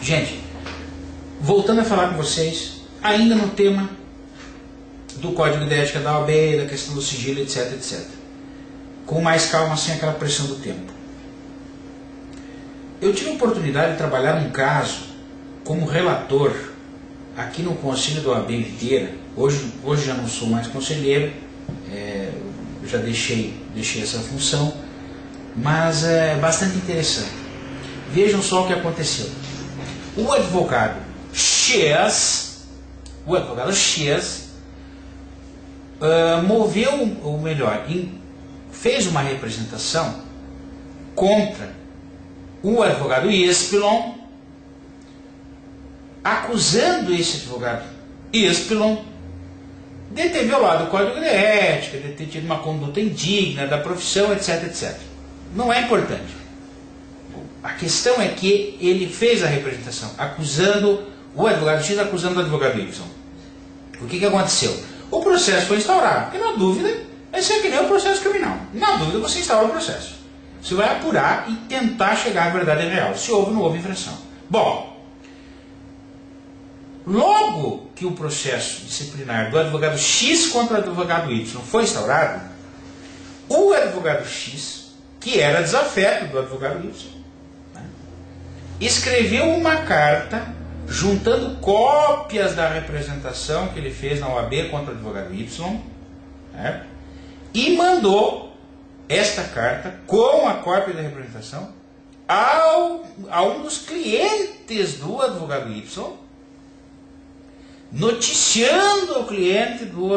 Gente, voltando a falar com vocês, ainda no tema do código de ética da OAB, da questão do sigilo, etc, etc. Com mais calma, sem aquela pressão do tempo. Eu tive a oportunidade de trabalhar num caso como relator aqui no Conselho da OAB inteira. Hoje já não sou mais conselheiro, já deixei essa função, mas é bastante interessante. Vejam só o que aconteceu. O advogado X, moveu, ou melhor, fez uma representação contra o advogado Y, acusando esse advogado Y de ter violado o código de ética, de ter tido uma conduta indigna da profissão, etc, etc. Não é importante. A questão é que ele fez a representação, acusando o advogado X, acusando o advogado Y. O que aconteceu? O processo foi instaurado, porque na dúvida, isso é que nem o processo criminal. Na dúvida você instaura o processo. Você vai apurar e tentar chegar à verdade real, se houve ou não houve infração. Bom, logo que o processo disciplinar do advogado X contra o advogado Y foi instaurado, o advogado X, que era desafeto do advogado Y, escreveu uma carta juntando cópias da representação que ele fez na OAB contra o advogado Y, e mandou esta carta com a cópia da representação a um dos clientes do advogado Y, noticiando o cliente do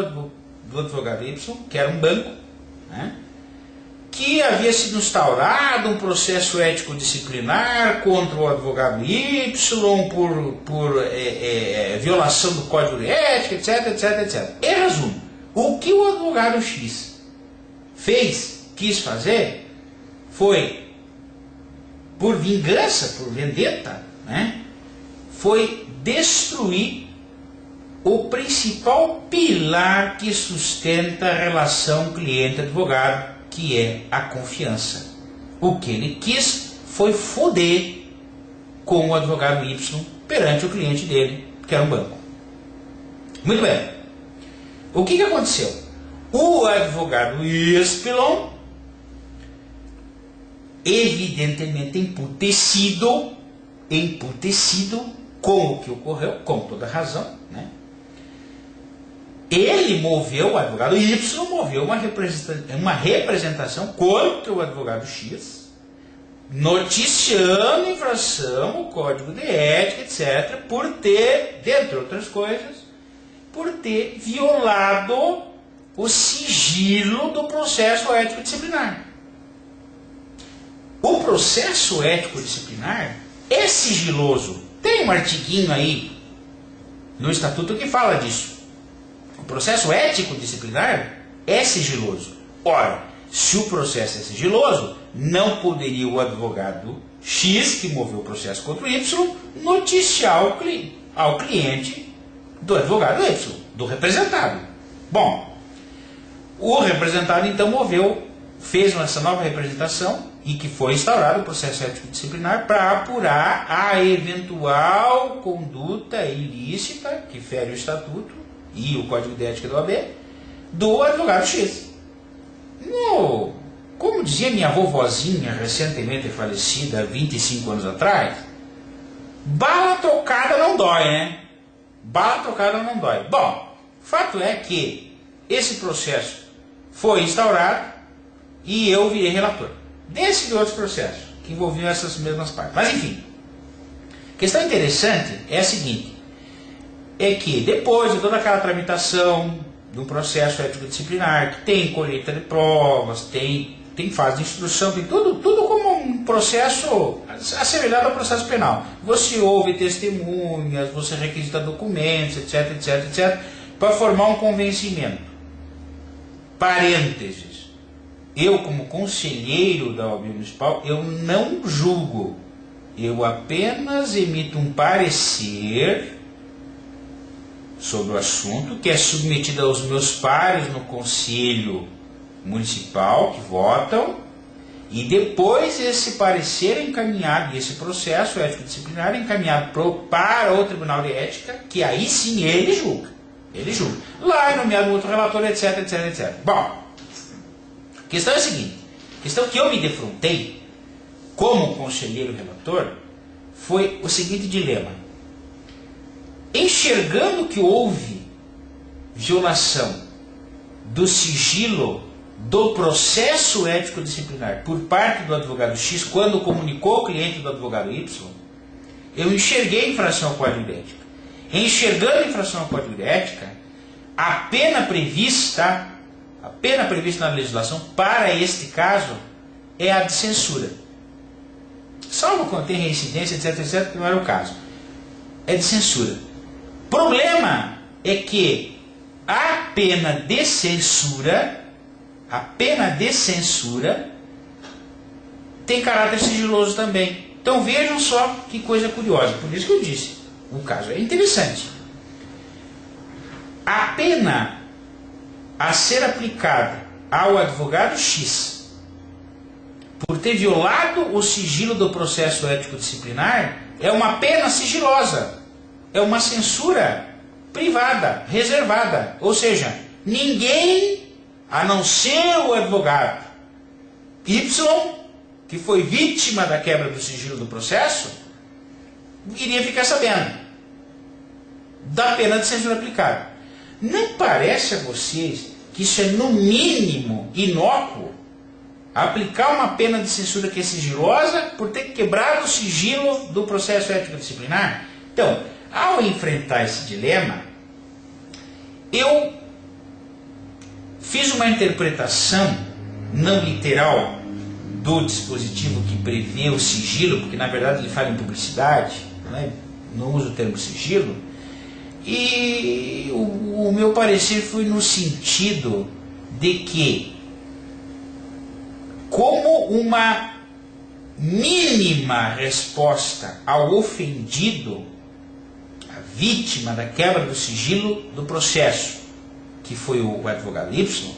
advogado Y, que era um banco, que havia sido instaurado um processo ético disciplinar contra o advogado Y por violação do código de ética, etc, etc, etc. Em resumo, o que o advogado X quis fazer, foi, por vingança, por vendetta, foi destruir o principal pilar que sustenta a relação cliente-advogado, que é a confiança. O que ele quis foi foder com o advogado Y perante o cliente dele, que era um banco. Muito bem. O que aconteceu? O advogado Y, evidentemente emputecido com o que ocorreu, com toda razão, ele moveu, o advogado Y moveu uma representação contra o advogado X, noticiando infração, o código de ética, etc., por ter, dentre outras coisas, por ter violado o sigilo do processo ético disciplinar. O processo ético disciplinar é sigiloso. Tem um artiguinho aí no estatuto que fala disso. O processo ético disciplinar é sigiloso. Ora, se o processo é sigiloso, não poderia o advogado X, que moveu o processo contra o Y, noticiar ao cliente do advogado Y, do representado. Bom, o representado então fez essa nova representação e que foi instaurado o processo ético disciplinar para apurar a eventual conduta ilícita que fere o estatuto e o código de ética da OAB do advogado X. Como dizia minha vovozinha, recentemente falecida, 25 anos atrás, bala trocada não dói, né? Bala trocada não dói. Bom, fato é que esse processo foi instaurado e eu virei relator desse e de outros processos que envolviam essas mesmas partes. Mas enfim, a questão interessante é a seguinte, é que depois de toda aquela tramitação do processo ético-disciplinar, que tem colheita de provas, tem fase de instrução, tem tudo como um processo assemelhado ao processo penal. Você ouve testemunhas, você requisita documentos, etc, etc, etc, para formar um convencimento. Parênteses. Eu, como conselheiro da OAB Municipal, eu não julgo. Eu apenas emito um parecer sobre o assunto, que é submetido aos meus pares no Conselho Municipal, que votam, E depois esse parecer é encaminhado, e esse processo ético-disciplinar é encaminhado para o Tribunal de Ética, que aí sim ele julga. Ele julga. Lá é nomeado outro relator, etc, etc, etc. Bom, a questão é a seguinte. A questão que eu me defrontei, como conselheiro relator, foi o seguinte dilema. Enxergando que houve violação do sigilo do processo ético-disciplinar por parte do advogado X, quando comunicou o cliente do advogado Y, eu enxerguei infração ao Código de Ética. Enxergando a infração ao Código de Ética, a pena prevista na legislação para este caso é a de censura. Salvo quando tem reincidência, etc, etc, que não era o caso. É de censura. Problema é que a pena de censura tem caráter sigiloso também. Então vejam só que coisa curiosa. Por isso que eu disse, o caso é interessante. A pena a ser aplicada ao advogado X por ter violado o sigilo do processo ético-disciplinar é uma pena sigilosa. É uma censura privada, reservada. Ou seja, ninguém, a não ser o advogado Y, que foi vítima da quebra do sigilo do processo, iria ficar sabendo da pena de censura aplicada. Não parece a vocês que isso é no mínimo inócuo? Aplicar uma pena de censura que é sigilosa por ter quebrado o sigilo do processo ético-disciplinar? Então, ao enfrentar esse dilema, eu fiz uma interpretação não literal do dispositivo que prevê o sigilo, porque na verdade ele fala em publicidade, né? Não usa o termo sigilo, e o meu parecer foi no sentido de que, como uma mínima resposta ao ofendido, a vítima da quebra do sigilo do processo, que foi o advogado Y,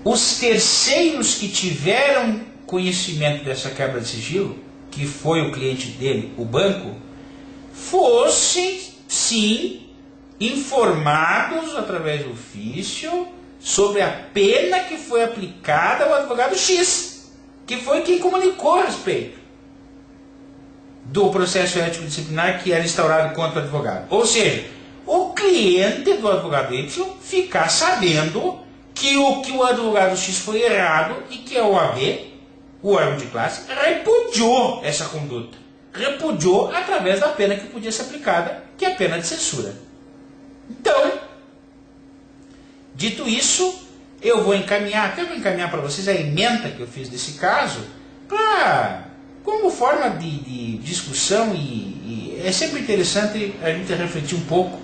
os terceiros que tiveram conhecimento dessa quebra de sigilo, que foi o cliente dele, o banco, fossem, sim, informados através do ofício sobre a pena que foi aplicada ao advogado X, que foi quem comunicou a respeito do processo ético-disciplinar que era instaurado contra o advogado. Ou seja, o cliente do advogado Y ficar sabendo que o advogado X foi errado e que a OAB, o órgão de classe, repudiou essa conduta. Repudiou através da pena que podia ser aplicada, que é a pena de censura. Então, dito isso, eu vou encaminhar para vocês a ementa que eu fiz desse caso, como forma de discussão, e é sempre interessante a gente refletir um pouco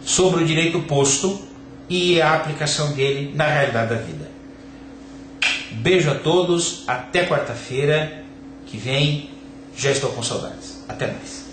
sobre o direito posto e a aplicação dele na realidade da vida. Beijo a todos, até quarta-feira que vem, já estou com saudades. Até mais.